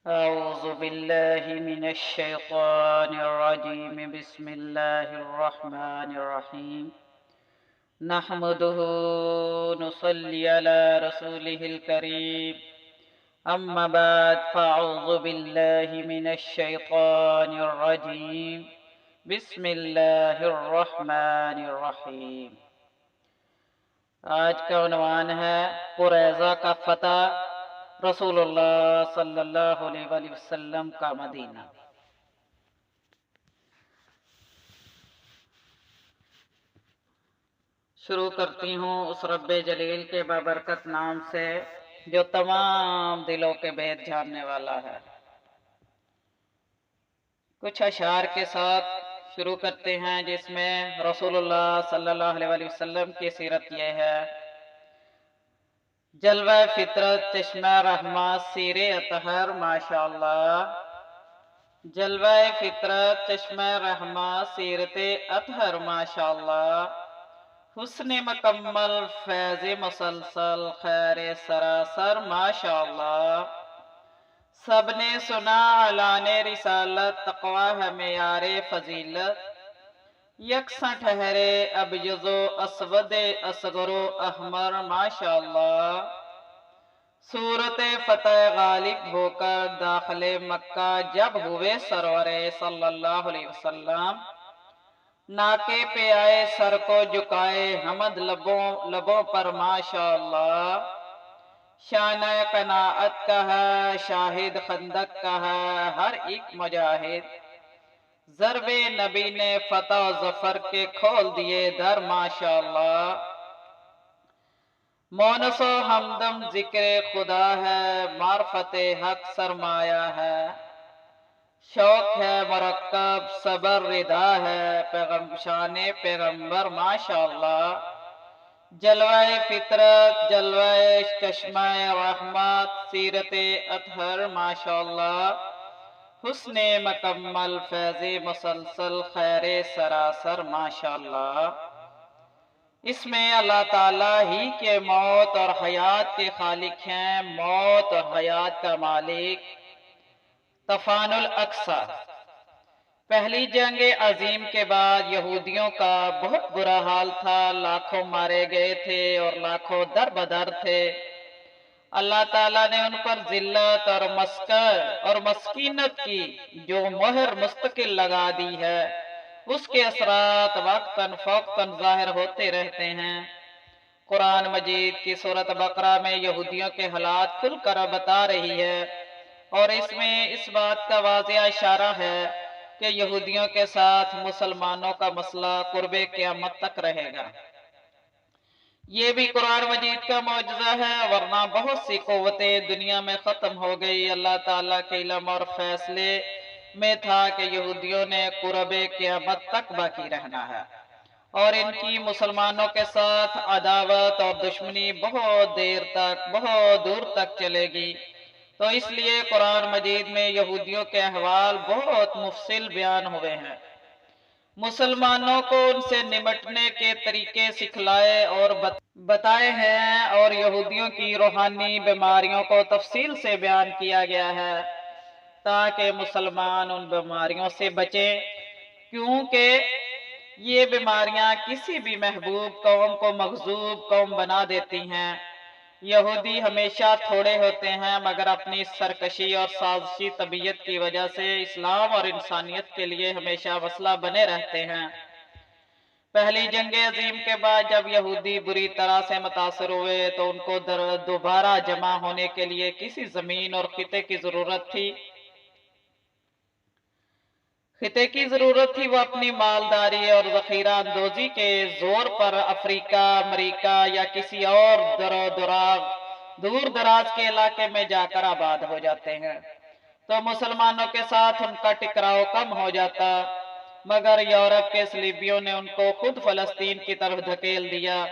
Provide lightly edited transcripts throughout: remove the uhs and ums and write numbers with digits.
أعوذ بالله من الشيطان الرجيم بسم الله الرحمن الرحيم نحمده نصلي على رسوله الكريم أما بعد فأعوذ بالله من الشيطان الرجيم بسم الله الرحمن الرحيم آج کا عنوان ہے قریظہ کا فتح، رسول اللہ صلی اللہ علیہ وآلہ وسلم کا مدینہ۔ شروع کرتی ہوں اس رب جلیل کے بابرکت نام سے جو تمام دلوں کے بھید جاننے والا ہے۔ کچھ اشعار کے ساتھ شروع کرتے ہیں جس میں رسول اللہ صلی اللہ علیہ وآلہ وسلم کی سیرت یہ ہے: جلوہ فطرت چشمہ رحمت سیر اطہر ماشاءاللہ، جلوہ فطرت چشمہ رحمت سیرت اطہر ماشاءاللہ، حسن مکمل فیض مسلسل خیر سراسر ماشاءاللہ، سب نے سنا اعلان رسالت تقویٰ ہے معیار فضیلت، یکساں ٹھہرے ابیض و اسود اصغر و احمر ماشاءاللہ، صورت فتح غالب ہو کر داخل مکہ جب ہوئے سرور صلی اللہ علیہ وسلم، ناکے پہ آئے سر کو جھکائے حمد لبوں پر ماشاءاللہ، شانہ قناعت کا ہے شاہد خندق کا ہے ہر ایک مجاہد، ضرب نبی نے فتح و ظفر کے کھول دیے در ماشاءاللہ، مونس و ہمدم ذکر خدا ہے معرفت حق سرمایہ ہے، شوق ہے مرکب صبر رضا ہے شان پیغمبر ماشاءاللہ، جلوہ فطرت جلوہ چشمہ رحمت سیرت اطہر ماشاءاللہ، حسن مکمل فیض مسلسل خیر سراسر ماشاءاللہ۔ اس میں اللہ تعالیٰ ہی کے موت اور حیات کے خالق ہیں، موت اور حیات کا مالک۔ طوفان الاقصی، پہلی جنگ عظیم کے بعد یہودیوں کا بہت برا حال تھا، لاکھوں مارے گئے تھے اور لاکھوں در بدر تھے۔ اللہ تعالیٰ نے ان پر ذلت اور مسکینت کی جو مہر مستقل لگا دی ہے، اس کے اثرات وقتاً فوقتاً ظاہر ہوتے رہتے ہیں۔ قرآن مجید کی سورۃ بقرہ میں یہودیوں کے حالات کھل کر بتا رہی ہے، اور اس میں اس بات کا واضح اشارہ ہے کہ یہودیوں کے ساتھ مسلمانوں کا مسئلہ قرب قیامت تک رہے گا۔ یہ بھی قرآن مجید کا معجزہ ہے، ورنہ بہت سی قوتیں دنیا میں ختم ہو گئی۔ اللہ تعالیٰ کے علم اور فیصلے میں تھا کہ یہودیوں نے قرب قیامت تک باقی رہنا ہے، اور ان کی مسلمانوں کے ساتھ عداوت اور دشمنی بہت دیر تک بہت دور تک چلے گی۔ تو اس لیے قرآن مجید میں یہودیوں کے احوال بہت مفصل بیان ہوئے ہیں، مسلمانوں کو ان سے نمٹنے کے طریقے سکھلائے اور بتائے ہیں، اور یہودیوں کی روحانی بیماریوں کو تفصیل سے بیان کیا گیا ہے تاکہ مسلمان ان بیماریوں سے بچیں، کیونکہ یہ بیماریاں کسی بھی محبوب قوم کو مغضوب قوم بنا دیتی ہیں۔ یہودی ہمیشہ تھوڑے ہوتے ہیں، مگر اپنی سرکشی اور سازشی طبیعت کی وجہ سے اسلام اور انسانیت کے لیے ہمیشہ مسئلہ بنے رہتے ہیں۔ پہلی جنگ عظیم کے بعد جب یہودی بری طرح سے متاثر ہوئے تو ان کو دوبارہ جمع ہونے کے لیے کسی زمین اور خطے کی ضرورت تھی۔ وہ اپنی مالداری اور ذخیرہ اندوزی کے زور پر افریقہ، امریکہ یا کسی اور دور دراز کے علاقے میں جا کر آباد ہو جاتے ہیں، تو مسلمانوں کے ساتھ ان کا ٹکراؤ کم ہو جاتا، مگر یورپ کے صلیبیوں نے ان کو خود فلسطین کی طرف دھکیل دیا۔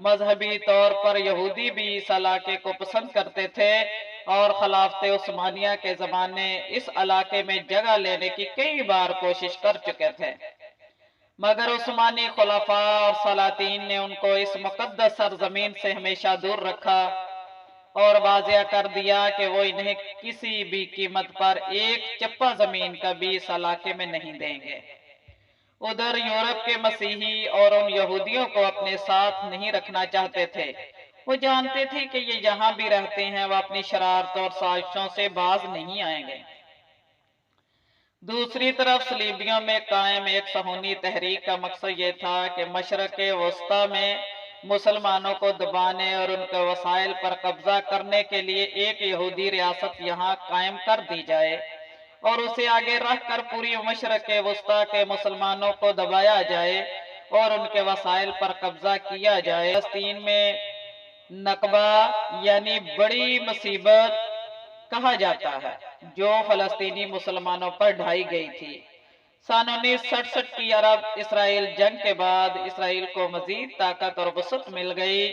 مذہبی طور پر یہودی بھی اس علاقے کو پسند کرتے تھے، اور خلافت عثمانیہ کے زمانے اس علاقے میں جگہ لینے کی کئی بار کوشش کر چکے تھے، مگر عثمانی خلفاء اور سلاطین نے ان کو اس مقدس سرزمین سے ہمیشہ دور رکھا۔ اور واضح کر دیا کہ وہ انہیں کسی بھی قیمت پر ایک چپا زمین کا بھی اس علاقے میں نہیں دیں گے۔ ادھر یورپ کے مسیحی اور ان یہودیوں کو اپنے ساتھ نہیں رکھنا چاہتے تھے۔ وہ جانتے تھے کہ یہ جہاں بھی رہتے ہیں وہ اپنی شرارتوں اور سازشوں سے باز نہیں آئیں گے۔ دوسری طرف صلیبیوں میں قائم ایک صہیونی تحریک کا مقصد یہ تھا کہ مشرق وسطی میں مسلمانوں کو دبانے اور ان کے وسائل پر قبضہ کرنے کے لیے ایک یہودی ریاست یہاں قائم کر دی جائے اور اسے آگے رکھ کر پوری مشرق وسطی کے مسلمانوں کو دبایا جائے اور ان کے وسائل پر قبضہ کیا جائے۔ فلسطین میں نکبہ یعنی بڑی مصیبت کہا جاتا ہے جو فلسطینی مسلمانوں پر ڈھائی گئی تھی۔ سن 1967 کی عرب اسرائیل جنگ کے بعد اسرائیل کو مزید طاقت اور وسعت مل گئی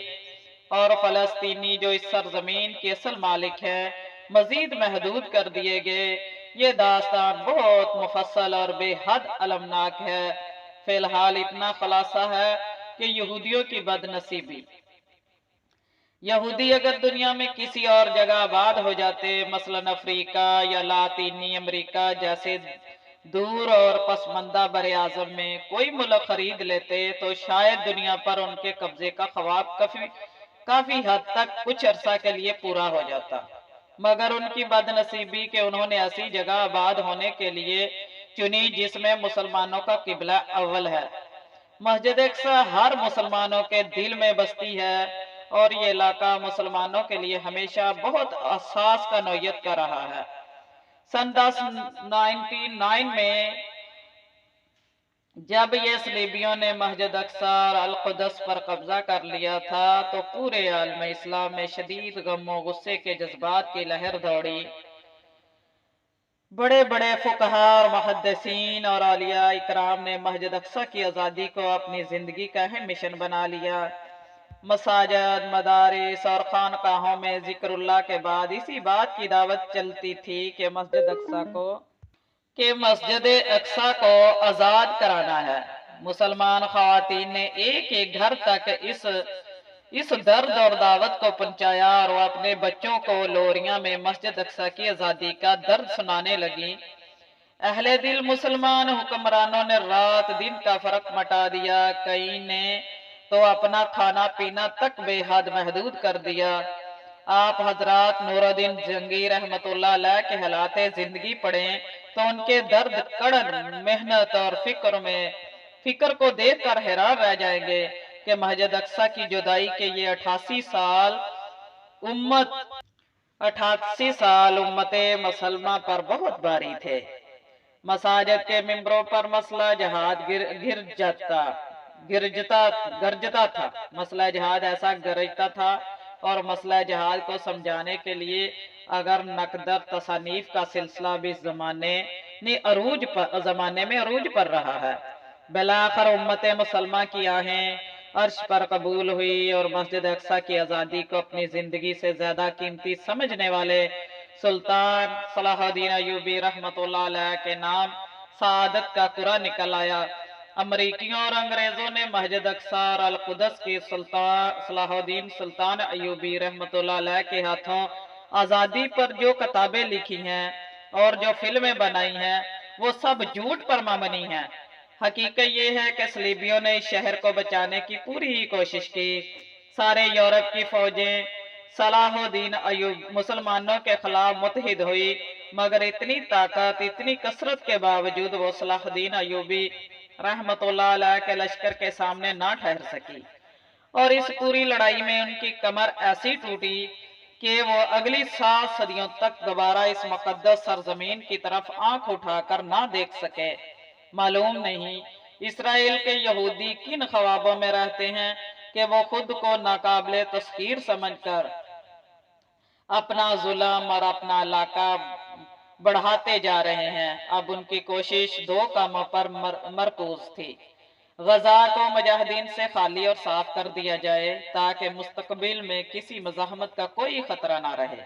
اور فلسطینی جو اس سرزمین کے اصل مالک ہیں مزید محدود کر دیے گئے۔ یہ داستان بہت مفصل اور بے حد المناک ہے۔ فی الحال اتنا خلاصہ ہے کہ یہودیوں کی بد نصیبی، یہودی اگر دنیا میں کسی اور جگہ آباد ہو جاتے، مثلا افریقہ یا لاطینی امریکہ جیسے دور اور پسماندہ بر اعظم میں کوئی ملک خرید لیتے تو شاید دنیا پر ان کے قبضے کا خواب کافی حد تک کچھ عرصہ کے لیے پورا ہو جاتا، مگر ان کی بد نصیبی کہ انہوں نے ایسی جگہ آباد ہونے کے لیے چنی جس میں مسلمانوں کا قبلہ اول ہے۔ مسجد اقصی ہر مسلمانوں کے دل میں بستی ہے اور یہ علاقہ مسلمانوں کے لیے ہمیشہ بہت حساس کا نوعیت کا رہا ہے۔ سن 1999 میں جب یہ صلیبیوں نے مسجد اقصی اور القدس پر قبضہ کر لیا تھا تو پورے عالم اسلام میں شدید غم و غصے کے جذبات کی لہر دوڑی۔ بڑے بڑے فقہاء اور محدثین اور اولیاء اکرام نے مسجد اقصی کی آزادی کو اپنی زندگی کا اہم مشن بنا لیا۔ مساجد، مدارس اور خانقاہوں میں ذکر اللہ کے بعد اسی بات کی دعوت چلتی تھی کہ مسجد اقصی کو آزاد کرانا ہے۔ مسلمان خواتین نے ایک ایک گھر تک اس درد اور دعوت کو پہنچایا اور وہ اپنے بچوں کو لوریاں میں مسجد اقصی کی آزادی کا درد سنانے لگی۔ اہل دل مسلمان حکمرانوں نے رات دن کا فرق مٹا دیا، کئی نے تو اپنا کھانا پینا تک بے حد محدود کر دیا۔ آپ حضرات نور الدین جہانگیر رحمت اللہ علیہ کے حالات زندگی پڑھیں تو ان کے درد کڑن محنت اور فکر کو دیکھ کر حیران رہ جائیں گے کہ مسجد اقصی کی جدائی کے یہ 88 سال امت مسلمہ پر بہت بھاری تھے۔ مساجد کے ممبروں پر مسئلہ جہاد گرجتا تھا، مسئلہ جہاد ایسا گرجتا تھا اور مسئلہ جہاد کو سمجھانے کے لیے اگر نقدر تصانیف کا سلسلہ بھی زمانے میں عروج پر رہا ہے۔ بلاخر امت مسلمہ کی آہیں عرش پر قبول ہوئی اور مسجد اقصی کی آزادی کو اپنی زندگی سے زیادہ قیمتی سمجھنے والے سلطان صلاح الدین ایوبی رحمت اللہ علیہ کے نام سعادت کا قرعہ نکل آیا۔ امریکیوں اور انگریزوں نے مسجد اقصی اور القدس کی صلاح الدین سلطان ایوبی رحمت اللہ علیہ کے ہاتھوں آزادی پر جو کتابیں لکھی ہیں اور جو فلمیں بنائی ہیں وہ سب جھوٹ پر مبنی ہیں۔ حقیقت یہ ہے کہ صلیبیوں نے اس شہر کو بچانے کی پوری کوشش کی۔ سارے یورپ کی فوجیں صلاح الدین ایوبی مسلمانوں کے خلاف متحد ہوئی، مگر اتنی طاقت اتنی کثرت کے باوجود وہ صلاح الدین ایوبی رحمت اللہ علیہ کے لشکر کے سامنے نہ ٹھہر سکی اور اس پوری لڑائی میں ان کی کمر ایسی ٹوٹی کہ وہ اگلی 7 صدیوں تک دوبارہ اس مقدس سرزمین کی طرف آنکھ اٹھا کر نہ دیکھ سکے۔ معلوم نہیں اسرائیل کے یہودی کن خوابوں میں رہتے ہیں کہ وہ خود کو ناقابل تسخیر سمجھ کر اپنا ظلم اور اپنا علاقہ بڑھاتے جا رہے ہیں۔ اب ان کی کوشش 2 کاموں پر مرکوز تھی۔ غزہ کو مجاہدین سے خالی اور صاف کر دیا جائے تاکہ مستقبل میں کسی مزاحمت کا کوئی خطرہ نہ رہے۔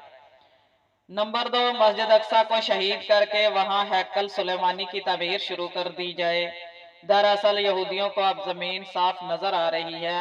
نمبر 2، مسجد اقصی کو شہید کر کے وہاں ہیکل سلیمانی کی تعمیر شروع کر دی جائے۔ دراصل یہودیوں کو اب زمین صاف نظر آ رہی ہے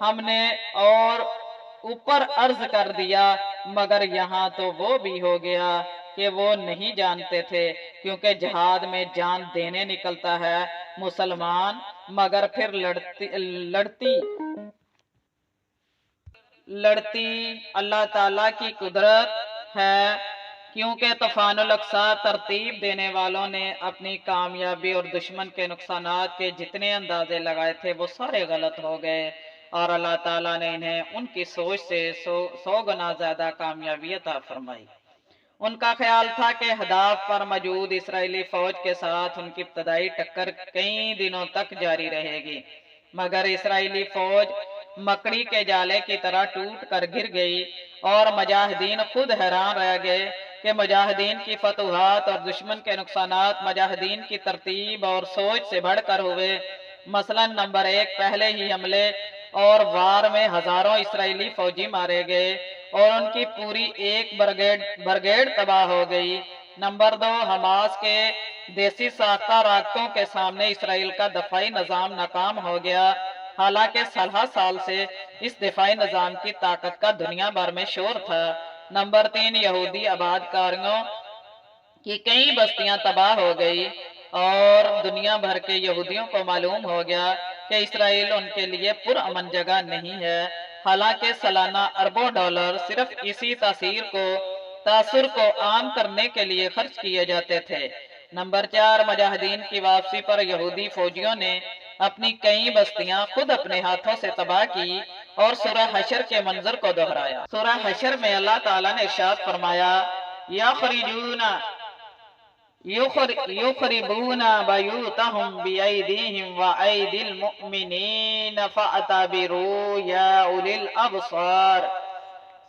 ہم نے اور اوپر عرض کر دیا، مگر یہاں تو وہ بھی ہو گیا کہ وہ نہیں جانتے تھے، کیونکہ جہاد میں جان دینے نکلتا ہے مسلمان، مگر پھر لڑتی اللہ تعالیٰ کی قدرت ہے، کیونکہ طوفان الاقصی ترتیب دینے والوں نے اپنی کامیابی اور دشمن کے نقصانات کے جتنے اندازے لگائے تھے وہ سارے غلط ہو گئے، اور اللہ تعالیٰ نے انہیں ان کی سوچ سے 100 گنا زیادہ کامیابی عطا فرمائی۔ ان کا خیال تھا کہ ہدف پر موجود اسرائیلی فوج کے ساتھ ان کی ابتدائی ٹکر کئی دنوں تک جاری رہے گی، مگر اسرائیلی فوج مکڑی کے جالے کی طرح ٹوٹ کر گر گئی، اور مجاہدین خود حیران رہ گئے کہ مجاہدین کی فتوحات اور دشمن کے نقصانات مجاہدین کی ترتیب اور سوچ سے بڑھ کر ہوئے۔ مثلا نمبر 1، پہلے ہی حملے اور وار میں ہزاروں اسرائیلی فوجی مارے گئے اور ان کی پوری ایک برگیڈ تباہ ہو گئی۔ نمبر 2، حماس کے دیسی ساختہ راکٹوں کے سامنے اسرائیل کا دفاعی نظام ناکام ہو گیا، حالانکہ سالہ سال سے اس دفاعی نظام کی طاقت کا دنیا بھر میں شور تھا۔ نمبر 3، یہودی آباد کاریوں کی کئی بستیاں تباہ ہو گئی اور دنیا بھر کے یہودیوں کو معلوم ہو گیا کہ اسرائیل ان کے لیے پرامن جگہ نہیں ہے، حالانکہ سالانہ اربوں ڈالر صرف اسی تاثر کو عام کرنے کے لیے خرچ کیے جاتے تھے۔ نمبر 4، مجاہدین کی واپسی پر یہودی فوجیوں نے اپنی کئی بستیاں خود اپنے ہاتھوں سے تباہ کی اور سورہ حشر کے منظر کو دہرایا۔ سورہ حشر میں اللہ تعالیٰ نے ارشاد فرمایا، يخربون بيوتهم بأيديهم وأيدي المؤمنين فاعتبروا يا أولي الأبصار۔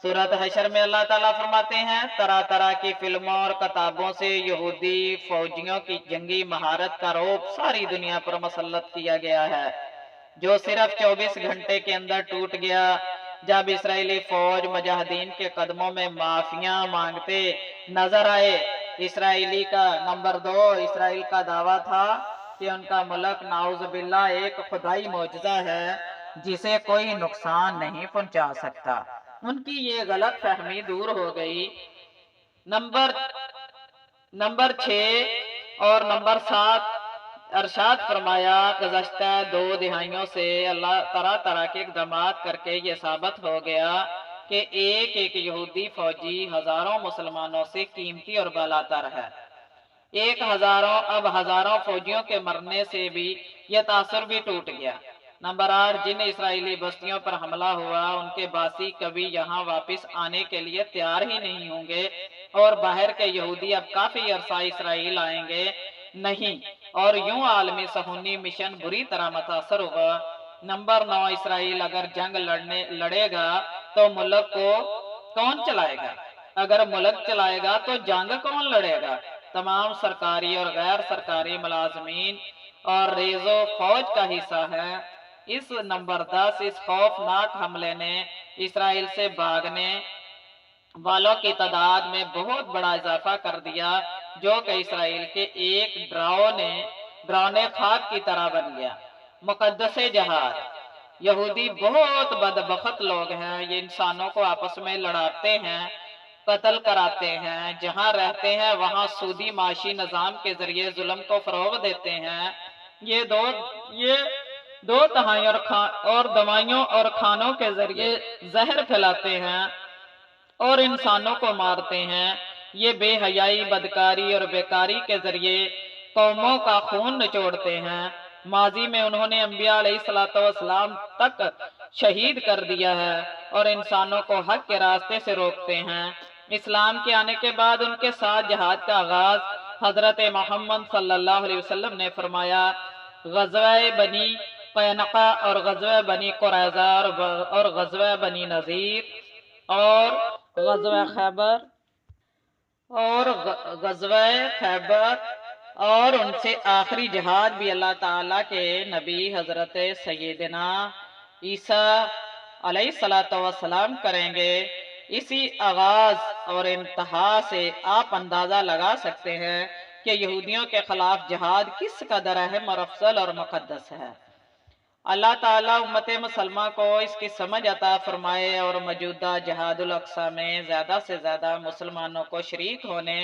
سورۃ حشر میں اللہ تعالیٰ فرماتے ہیں، طرح طرح کی فلموں اور کتابوں سے یہودی فوجیوں کی جنگی مہارت کا رعب ساری دنیا پر مسلط کیا گیا ہے، جو صرف 24 گھنٹے کے اندر ٹوٹ گیا جب اسرائیلی فوج مجاہدین کے قدموں میں معافیاں مانگتے نظر آئے۔ نمبر 2، اسرائیل کا دعویٰ تھا کہ ان کا ملک نعوذ باللہ ایک خدائی معجزہ ہے جسے کوئی نقصان نہیں پہنچا سکتا۔ ان کی یہ غلط فہمی دور ہو گئی۔ نمبر 6 اور نمبر 7 ارشاد فرمایا، گزشتہ 2 دہائیوں سے اللہ طرح کے اقدامات کر کے یہ ثابت ہو گیا کہ ایک یہودی فوجی ہزاروں مسلمانوں سے قیمتی اور بالاتر ہے۔ اب ہزاروں فوجیوں کے مرنے سے بھی یہ تاثر بھی ٹوٹ گیا۔ نمبر 8، جن اسرائیلی بستیوں پر حملہ ہوا ان کے باسی کبھی یہاں واپس آنے کے لیے تیار ہی نہیں ہوں گے، اور باہر کے یہودی اب کافی عرصہ اسرائیل آئیں گے نہیں، اور یوں عالمی صہیونی مشن بری طرح متاثر ہوگا۔ نمبر 9، اسرائیل اگر جنگ لڑے گا تو ملک کو کون چلائے گا؟ اگر ملک چلائے گا تو جنگ کون لڑے گا؟ تمام سرکاری اور غیر سرکاری ملازمین اور ریزو فوج کا حصہ ہے۔ نمبر 10، اس خوفناک حملے نے اسرائیل سے بھاگنے والوں کی تعداد میں بہت بڑا اضافہ کر دیا، جو کہ اسرائیل کے ایک ڈراؤنے خواب کی طرح بن گیا۔ مقدس جہاد، یہودی بہت بدبخت لوگ ہیں، یہ انسانوں کو آپس میں لڑاتے ہیں، قتل کراتے ہیں، جہاں رہتے ہیں وہاں سودی معاشی نظام کے ذریعے ظلم کو فروغ دیتے ہیں۔ یہ دو تہائیوں اور دوائیوں اور کھانوں کے ذریعے زہر پھیلاتے ہیں اور انسانوں کو مارتے ہیں۔ یہ بے حیائی، بدکاری اور بیکاری کے ذریعے قوموں کا خون نچوڑتے ہیں۔ ماضی میں انہوں نے انبیاء علیہ السلام تک شہید کر دیا ہے اور انسانوں کو حق کے راستے سے روکتے ہیں۔ اسلام کے آنے کے بعد ان کے ساتھ جہاد کا آغاز حضرت محمد صلی اللہ علیہ وسلم نے فرمایا۔ غزوہ بنی قینقہ اور غزوہ بنی قریظہ اور غزوہ بنی نذیر اور غزوہ خیبر اور ان سے آخری جہاد بھی اللہ تعالیٰ کے نبی حضرت سیدنا عیسیٰ علیہ السلام کریں گے۔ اسی آغاز اور انتہا سے آپ اندازہ لگا سکتے ہیں کہ یہودیوں کے خلاف جہاد کس قدر اہم اور افضل اور مقدس ہے۔ اللہ تعالیٰ امت مسلمہ کو اس کی سمجھ عطا فرمائے اور موجودہ جہاد الاقصی میں زیادہ سے زیادہ مسلمانوں کو شریک ہونے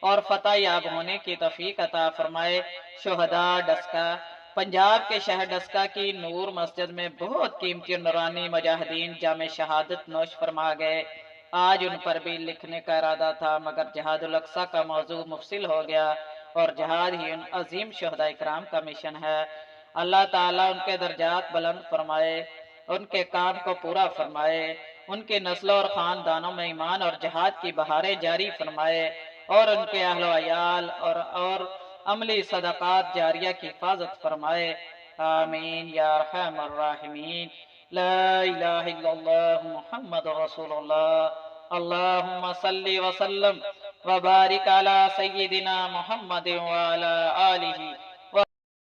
اور فتح یاب ہونے کی توفیق عطا فرمائے۔ شہداء ڈسکا، پنجاب کے شہر ڈسکا کی نور مسجد میں بہت قیمتی اور نورانی مجاہدین جام شہادت نوش فرما گئے۔ آج ان پر بھی لکھنے کا ارادہ تھا مگر جہاد الاقصی کا موضوع مفصل ہو گیا، اور جہاد ہی ان عظیم شہداء اکرام کا مشن ہے۔ اللہ تعالیٰ ان کے درجات بلند فرمائے، ان کے کام کو پورا فرمائے، ان کے نسلوں اور خاندانوں میں ایمان اور جہاد کی بہاریں جاری فرمائے، اور ان کے اہل و عیال اور عملی صدقات جاریہ کی حفاظت فرمائے۔ آمین یا ارحم الراحمین۔ لا الہ الا اللہ محمد رسول اللہ۔ اللہم صلی وسلم وبارک علی سیدنا محمد وعلی آلہ